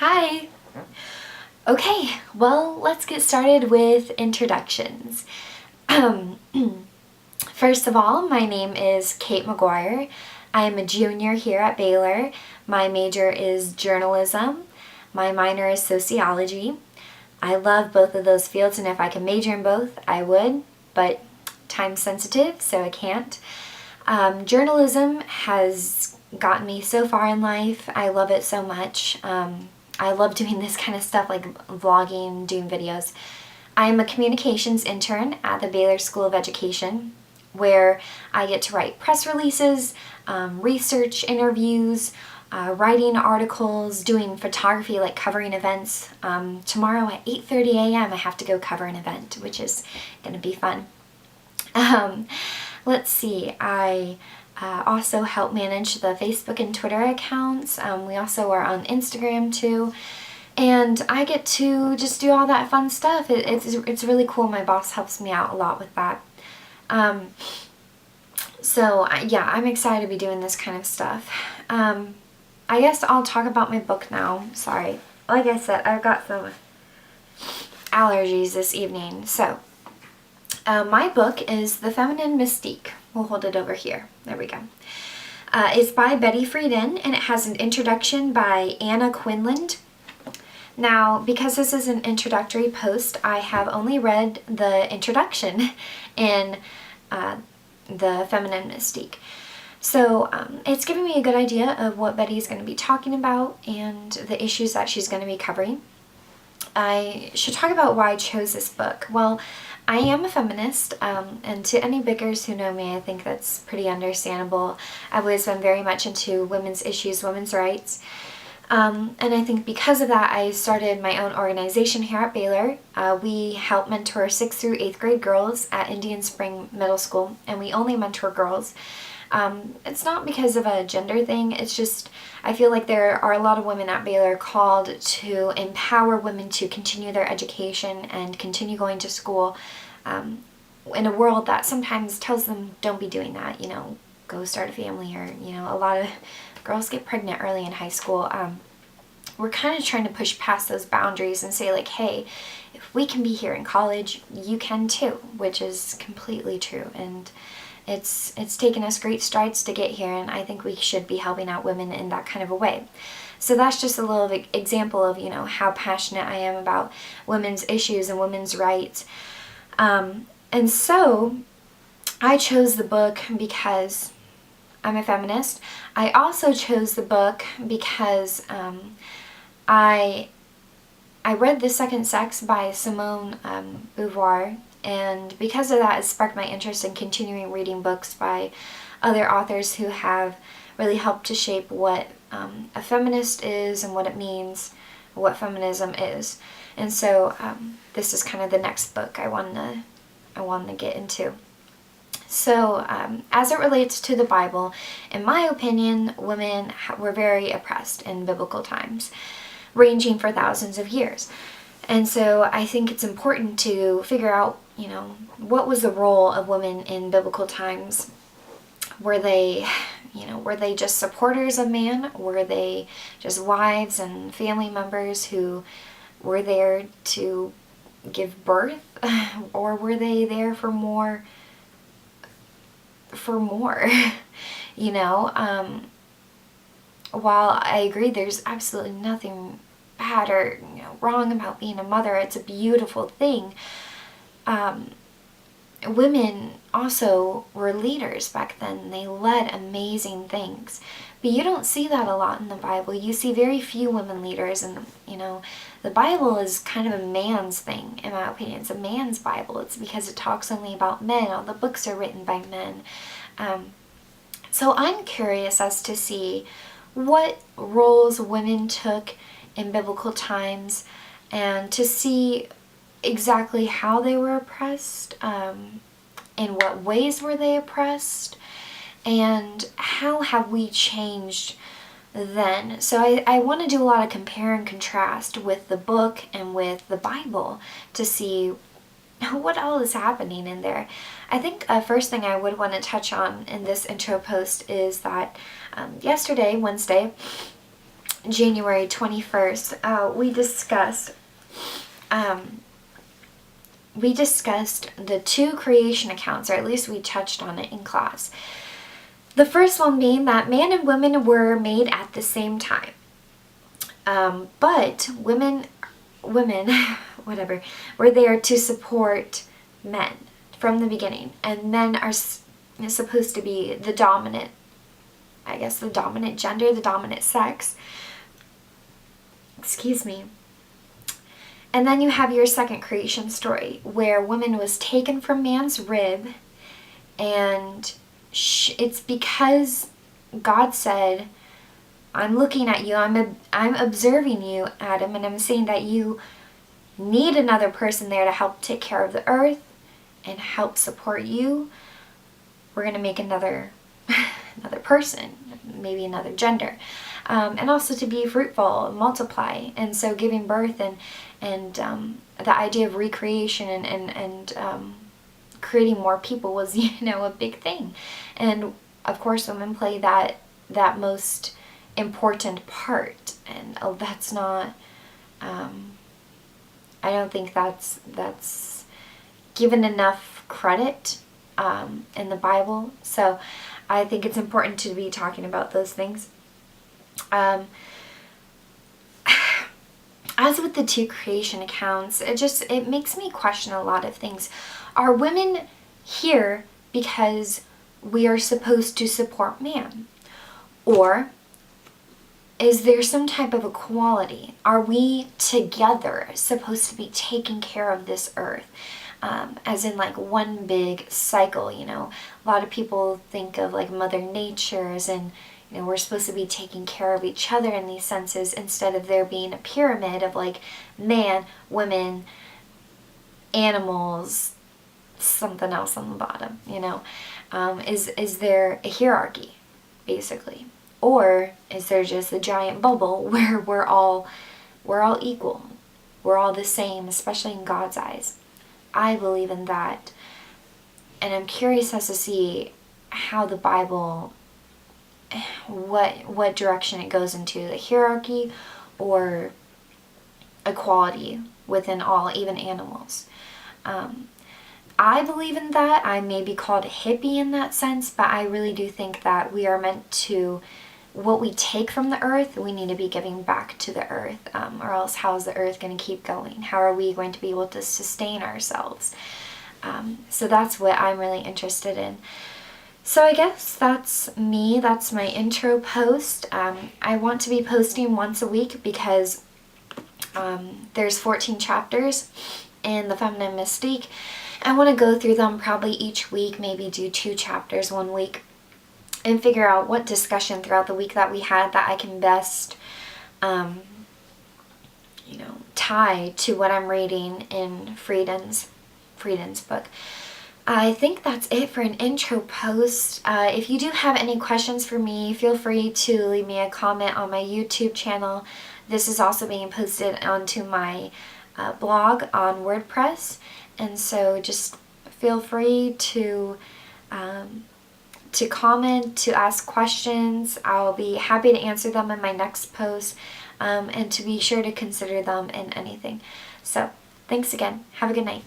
Hi! Okay, well, let's get started with introductions. First of all, my name is Kate McGuire. I am a junior here at Baylor. My major is journalism. My minor is sociology. I love both of those fields, and if I could major in both, I would, but time sensitive, so I can't. Journalism has gotten me so far in life. I love it so much. I love doing this kind of stuff like vlogging, doing videos. I am a communications intern at the Baylor School of Education, where I get to write press releases, research interviews, writing articles, doing photography, like covering events. Tomorrow at 8:30 a.m. I have to go cover an event, which is going to be fun. Let's see, I also help manage the Facebook and Twitter accounts. We also are on Instagram too. And I get to just do all that fun stuff. It's really cool. My boss helps me out a lot with that. Yeah, I'm excited to be doing this kind of stuff. I guess I'll talk about my book now. Sorry. Like I said, I've got some allergies this evening. So, my book is The Feminine Mystique. We'll hold it over here. There we go. It's by Betty Friedan, and it has an introduction by Anna Quinlan. Now, because this is an introductory post, I have only read the introduction in The Feminine Mystique. So it's giving me a good idea of what Betty's going to be talking about and the issues that she's going to be covering. I should talk about why I chose this book. Well, I am a feminist, and to any biggers who know me, I think that's pretty understandable. I've always been very much into women's issues, women's rights. And I think because of that, I started my own organization here at Baylor. We help mentor 6th through 8th grade girls at Indian Spring Middle School, and we only mentor girls. It's not because of a gender thing, it's just I feel like there are a lot of women at Baylor called to empower women to continue their education and continue going to school in a world that sometimes tells them don't be doing that, go start a family, or, a lot of girls get pregnant early in high school. We're kind of trying to push past those boundaries and say like, hey, if we can be here in college, you can too, which is completely true. And it's taken us great strides to get here, and I think we should be helping out women in that kind of a way. So that's just a little example of, how passionate I am about women's issues and women's rights. And so I chose the book because I'm a feminist. I also chose the book because I read The Second Sex by Simone Beauvoir, and because of that, it sparked my interest in continuing reading books by other authors who have really helped to shape what a feminist is and what it means, what feminism is. And so this is kind of the next book I wanted to get into. So as it relates to the Bible, in my opinion, women were very oppressed in biblical times, ranging for thousands of years. And so I think it's important to figure out, what was the role of women in biblical times? Were they just supporters of man? Were they just wives and family members who were there to give birth? Or were they there for more? While I agree there's absolutely nothing bad or wrong about being a mother, it's a beautiful thing. Women also were leaders back then. They led amazing things. But you don't see that a lot in the Bible. You see very few women leaders, and the Bible is kind of a man's thing, in my opinion. It's a man's Bible. It's because it talks only about men. All the books are written by men. So I'm curious as to see what roles women took in biblical times, and to see exactly how they were oppressed, in what ways were they oppressed, and how have we changed then. So I want to do a lot of compare and contrast with the book and with the Bible to see what all is happening in there. I think first thing I would want to touch on in this intro post is that yesterday, Wednesday, January 21st, we discussed the two creation accounts, or at least we touched on it in class. The first one being that man and women were made at the same time. But women, whatever, were there to support men from the beginning. And men are supposed to be the dominant, I guess, the dominant gender, the dominant sex. Excuse me. And then you have your second creation story, where woman was taken from man's rib, and it's because God said, I'm looking at you, I'm observing you, Adam, and I'm saying that you need another person there to help take care of the earth and help support you. We're going to make another person, maybe another gender. And also to be fruitful, multiply. And so giving birth and the idea of recreation and creating more people was, a big thing. And of course women play that most important part. And that's not, I don't think that's given enough credit in the Bible. So I think it's important to be talking about those things. As with the two creation accounts, it makes me question a lot of things. Are women here because we are supposed to support man? Or is there some type of equality? Are we together supposed to be taking care of this earth? As in like one big cycle, A lot of people think of like Mother Nature as in, we're supposed to be taking care of each other in these senses, instead of there being a pyramid of like man, women, animals, something else on the bottom, Is there a hierarchy, basically? Or is there just a giant bubble where we're all equal? We're all the same, especially in God's eyes. I believe in that. And I'm curious as to see how the Bible, what direction it goes into, the hierarchy or equality within all, even animals. I believe in that. I may be called a hippie in that sense, but I really do think that we are meant to, what we take from the earth, we need to be giving back to the earth, or else how is the earth going to keep going? How are we going to be able to sustain ourselves? So that's what I'm really interested in. So I guess that's me. That's my intro post. I want to be posting once a week because there's 14 chapters in the Feminine Mystique. I want to go through them probably each week, maybe do 2 chapters one week, and figure out what discussion throughout the week that we had that I can best, tie to what I'm reading in Frieden's book. I think that's it for an intro post. If you do have any questions for me, feel free to leave me a comment on my YouTube channel. This is also being posted onto my blog on WordPress, and so just feel free to comment, to ask questions. I'll be happy to answer them in my next post, and to be sure to consider them in anything. So thanks again. Have a good night.